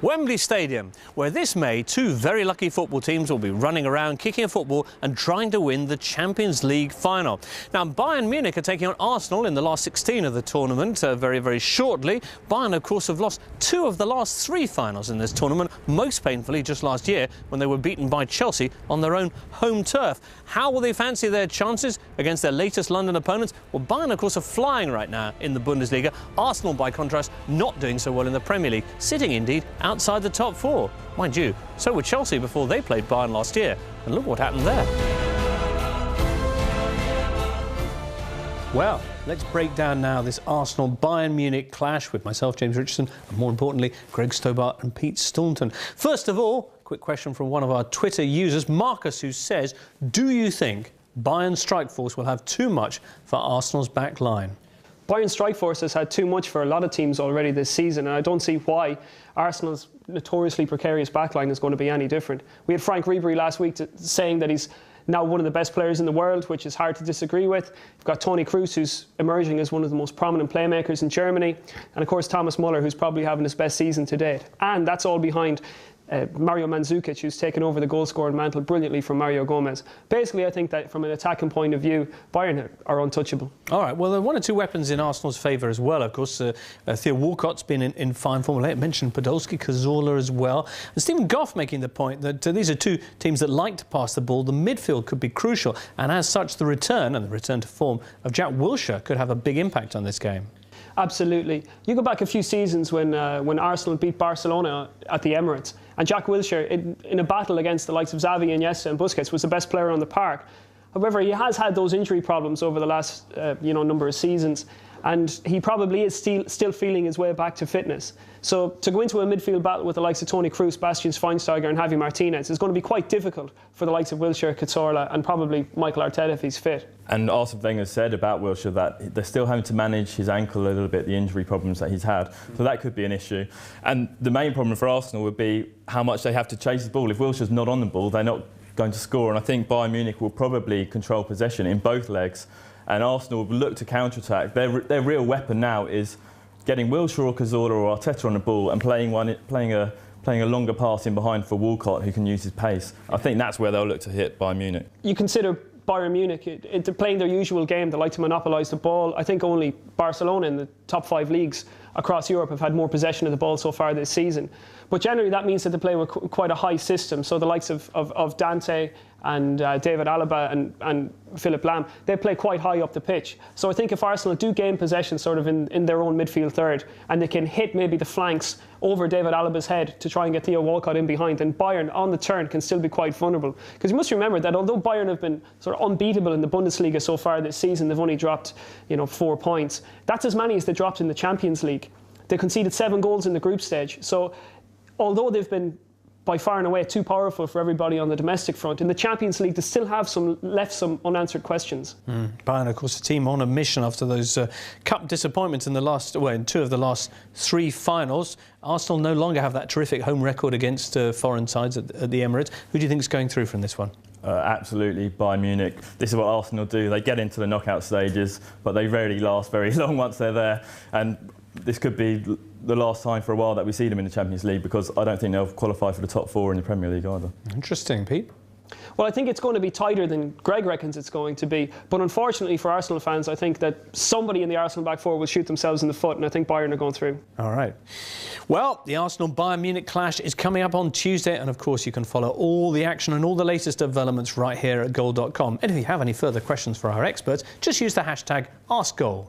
Wembley Stadium, where this May two very lucky football teams will be running around, kicking a football and trying to win the Champions League final. Now, Bayern Munich are taking on Arsenal in the last 16 of the tournament very shortly. Bayern, of course, have lost two of the last three finals in this tournament, most painfully just last year when they were beaten by Chelsea on their own home turf. How will they fancy their chances against their latest London opponents? Well, Bayern, of course, are flying right now in the Bundesliga. Arsenal, by contrast, not doing so well in the Premier League, sitting indeed outside the top four. Mind you, so were Chelsea before they played Bayern last year. And look what happened there. Well, let's break down now this Arsenal-Bayern Munich clash with myself, James Richardson, and more importantly, Greg Stobart and Pete Staunton. First of all, quick question from one of our Twitter users, Marcus, who says, do you think Bayern's strike force will have too much for Arsenal's back line? Bayern's strike force has had too much for a lot of teams already this season, and I don't see why Arsenal's notoriously precarious backline is going to be any different. We had Frank Ribery last week saying that he's now one of the best players in the world, which is hard to disagree with. You've got Toni Kroos, who's emerging as one of the most prominent playmakers in Germany, and of course Thomas Muller, who's probably having his best season to date. And that's all behind Mario Mandzukic, who's taken over the goal-scoring mantle brilliantly from Mario Gomez. Basically, I think that from an attacking point of view, Bayern are untouchable. All right, well, there are one or two weapons in Arsenal's favour as well. Of course, Theo Walcott's been in fine form. I mentioned Podolski, Cazorla as well. And Stephen Goff making the point that these are two teams that like to pass the ball. The midfield could be crucial, and as such, the return to form of Jack Wilshere could have a big impact on this game. Absolutely. You go back a few seasons when Arsenal beat Barcelona at the Emirates, and Jack Wilshere, in a battle against the likes of Xavi, Iniesta and Busquets, was the best player on the park. However, he has had those injury problems over the last number of seasons, and he probably is still feeling his way back to fitness. So to go into a midfield battle with the likes of Toni Kroos, Bastian Schweinsteiger and Javi Martinez is going to be quite difficult for the likes of Wilshere, Cazorla and probably Michael Arteta if he's fit. And Arsene Wenger said about Wilshere that they're still having to manage his ankle a little bit, the injury problems that he's had. So that could be an issue. And the main problem for Arsenal would be how much they have to chase the ball. If Wilshere's not on the ball, they're not going to score. And I think Bayern Munich will probably control possession in both legs. And Arsenal will look to counter-attack. Their real weapon now is getting Wilshere or Cazorla or Arteta on the ball and playing a longer pass in behind for Walcott, who can use his pace. I think that's where they'll look to hit Bayern Munich. You consider Bayern Munich playing their usual game. They like to monopolise the ball. I think only Barcelona in the top 5 leagues across Europe have had more possession of the ball so far this season. But generally that means that they play with quite a high system. So the likes of Dante and David Alaba and Philipp Lahm, they play quite high up the pitch. So I think if Arsenal do gain possession sort of in their own midfield third, and they can hit maybe the flanks over David Alaba's head to try and get Theo Walcott in behind, then Bayern on the turn can still be quite vulnerable. Because you must remember that although Bayern have been sort of unbeatable in the Bundesliga so far this season, they've only dropped 4 points. That's as many as they dropped in the Champions League. They conceded 7 goals in the group stage. So although they've been by far and away too powerful for everybody on the domestic front, in the Champions League they still have left some unanswered questions. Bayern, of course, a team on a mission after those cup disappointments in in 2 of the last 3 finals. Arsenal no longer have that terrific home record against foreign sides at the Emirates. Who do you think is going through from this one? Absolutely, Bayern Munich. This is what Arsenal do. They get into the knockout stages, but they rarely last very long once they're there. And this could be the last time for a while that we see them in the Champions League, because I don't think they'll qualify for the top 4 in the Premier League either. Interesting, Pete. Well, I think it's going to be tighter than Greg reckons it's going to be. But unfortunately for Arsenal fans, I think that somebody in the Arsenal back four will shoot themselves in the foot, and I think Bayern are going through. All right. Well, the Arsenal-Bayern Munich clash is coming up on Tuesday, and of course you can follow all the action and all the latest developments right here at goal.com. And if you have any further questions for our experts, just use the hashtag AskGoal.